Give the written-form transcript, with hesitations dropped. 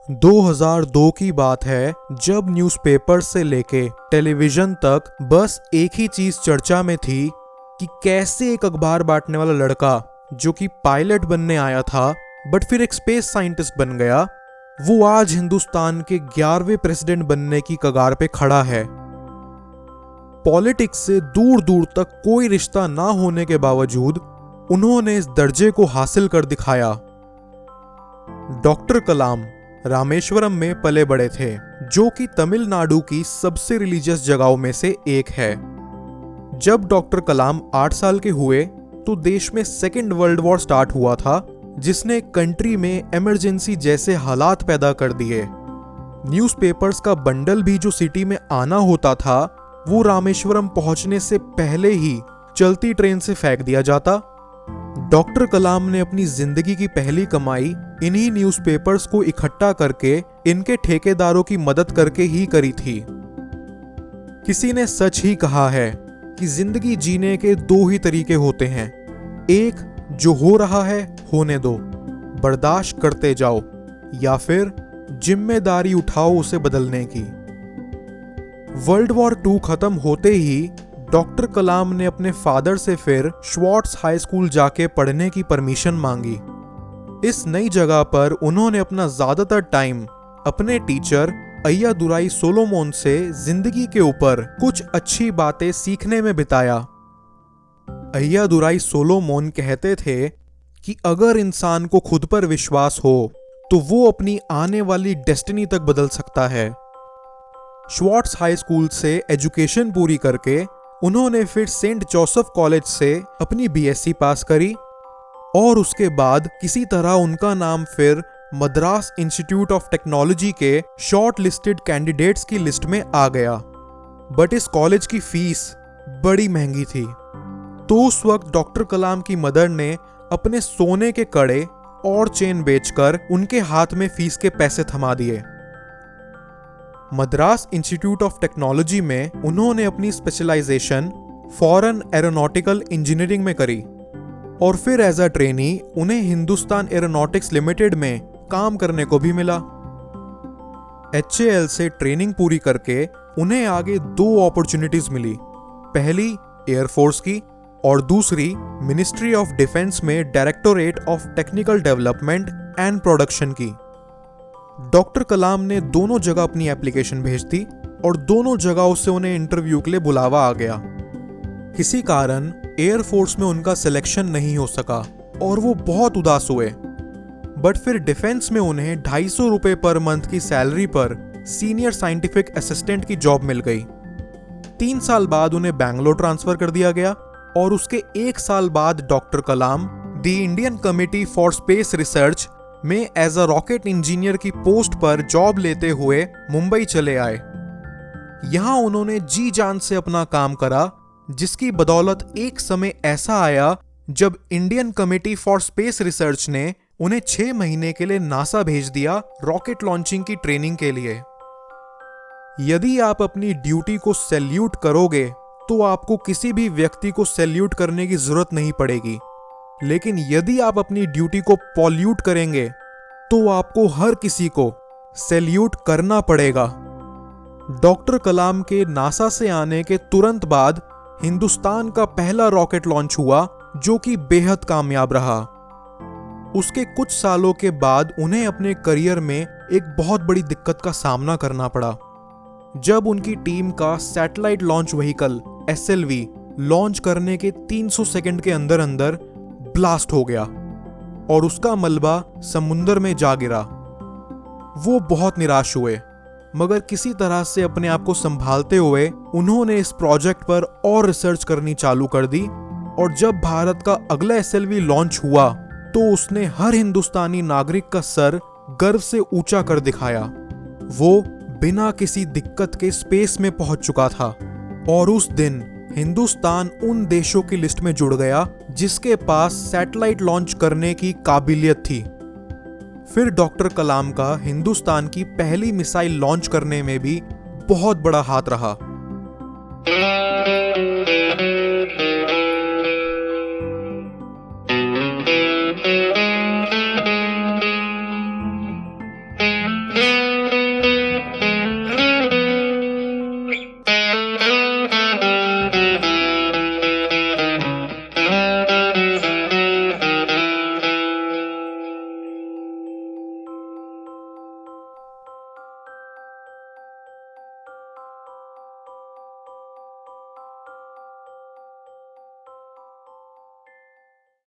2002 की बात है जब न्यूज़पेपर से लेके टेलीविजन तक बस एक ही चीज चर्चा में थी कि कैसे एक अखबार बांटने वाला लड़का जो कि पायलट बनने आया था बट फिर एक स्पेस साइंटिस्ट बन गया, वो आज हिंदुस्तान के 11वें प्रेसिडेंट बनने की कगार पे खड़ा है। पॉलिटिक्स से दूर दूर तक कोई रिश्ता ना होने के बावजूद उन्होंने इस दर्जे को हासिल कर दिखाया। डॉक्टर कलाम रामेश्वरम में पले बड़े थे, जो कि तमिलनाडु की सबसे रिलीजियस जगहों में से एक है। जब डॉक्टर कलाम 8 साल के हुए तो देश में सेकेंड वर्ल्ड वॉर स्टार्ट हुआ था, जिसने कंट्री में इमरजेंसी जैसे हालात पैदा कर दिए। न्यूज़पेपर्स का बंडल भी जो सिटी में आना होता था वो रामेश्वरम पहुंचने से पहले ही चलती ट्रेन से फेंक दिया जाता। डॉक्टर कलाम ने अपनी जिंदगी की पहली कमाई इन्हीं न्यूज़पेपर्स को इकट्ठा करके इनके ठेकेदारों की मदद करके ही करी थी। किसी ने सच ही कहा है कि जिंदगी जीने के 2 ही तरीके होते हैं, एक जो हो रहा है होने दो, बर्दाश्त करते जाओ, या फिर जिम्मेदारी उठाओ उसे बदलने की। वर्ल्ड वॉर 2 खत्म होते ही डॉक्टर कलाम ने अपने फादर से फिर श्वार्ट्स हाई स्कूल जाके पढ़ने की परमिशन मांगी। इस नई जगह पर उन्होंने अपना ज्यादातर टाइम अपने टीचर अय्यादुराई सोलोमोन से जिंदगी के ऊपर कुछ अच्छी बातें सीखने में बिताया। अय्यादुराई सोलोमोन कहते थे कि अगर इंसान को खुद पर विश्वास हो तो वो अपनी आने वाली डेस्टिनी तक बदल सकता है। श्वार्ट्स हाई स्कूल से एजुकेशन पूरी करके उन्होंने फिर सेंट जोसेफ कॉलेज से अपनी बीएससी पास करी और उसके बाद किसी तरह उनका नाम फिर मद्रास इंस्टीट्यूट ऑफ टेक्नोलॉजी के शॉर्ट लिस्टेड कैंडिडेट्स की लिस्ट में आ गया। बट इस कॉलेज की फीस बड़ी महंगी थी, तो उस वक्त डॉक्टर कलाम की मदर ने अपने सोने के कड़े और चेन बेचकर उनके हाथ में फीस के पैसे थमा दिए। मद्रास इंस्टीट्यूट ऑफ टेक्नोलॉजी में उन्होंने अपनी स्पेशलाइजेशन फॉरेन एरोनॉटिकल इंजीनियरिंग में करी और फिर एज अ ट्रेनी उन्हें हिंदुस्तान एरोनॉटिक्स लिमिटेड में काम करने को भी मिला। HAL से ट्रेनिंग पूरी करके उन्हें आगे 2 अपॉर्चुनिटीज मिली, पहली एयरफोर्स की और दूसरी मिनिस्ट्री ऑफ डिफेंस में directorate of technical development and production की। डॉक्टर कलाम ने दोनों जगह अपनी एप्लीकेशन भेज दी और दोनों जगहों से उन्हें इंटरव्यू के लिए बुलावा आ गया। किसी कारण एयरफोर्स में उनका सिलेक्शन नहीं हो सका और वो बहुत उदास हुए। बट फिर डिफेंस में उन्हें 250 रुपए पर मंथ की सैलरी पर सीनियर साइंटिफिक असिस्टेंट की जॉब मिल गई। 3 साल बाद उन्हें बैंगलोर ट्रांसफर कर दिया गया और उसके 1 साल बाद doctor Kalam the Indian committee for space research में एज अ रॉकेट इंजीनियर की पोस्ट पर जॉब लेते हुए मुंबई चले आए। यहां उन्होंने जी जान से अपना काम करा, जिसकी बदौलत एक समय ऐसा आया जब Indian committee for space research ने उन्हें 6 महीने के लिए नासा भेज दिया रॉकेट लॉन्चिंग की ट्रेनिंग के लिए। यदि आप अपनी ड्यूटी को सैल्यूट करोगे तो आपको किसी भी व्यक्ति को सैल्यूट करने की जरूरत नहीं पड़ेगी, लेकिन यदि आप अपनी ड्यूटी को पॉल्यूट करेंगे तो आपको हर किसी को सैल्यूट करना पड़ेगा। डॉक्टर कलाम के नासा से आने के तुरंत बाद हिंदुस्तान का पहला रॉकेट लॉन्च हुआ, जो कि बेहद कामयाब रहा। उसके कुछ सालों के बाद उन्हें अपने करियर में एक बहुत बड़ी दिक्कत का सामना करना पड़ा, जब उनकी टीम का satellite launch vehicle SLV launch करने के 300 सेकंड के अंदर अंदर ब्लास्ट हो गया और उसका मलबा समुंदर में जा गिरा। वो बहुत निराश हुए, मगर किसी तरह से अपने आप को संभालते हुए उन्होंने इस प्रोजेक्ट पर और रिसर्च करनी चालू कर दी और जब भारत का अगला SLV लॉन्च हुआ तो उसने हर हिंदुस्तानी नागरिक का सर गर्व से ऊंचा कर दिखाया। वो बिना किसी दिक्कत के स्पेस में पहुंच चुका था और उस दिन हिंदुस्तान उन देशों की लिस्ट में जुड़ गया जिसके पास सैटेलाइट लॉन्च करने की काबिलियत थी। फिर डॉक्टर कलाम का हिंदुस्तान की पहली मिसाइल लॉन्च करने में भी बहुत बड़ा हाथ रहा।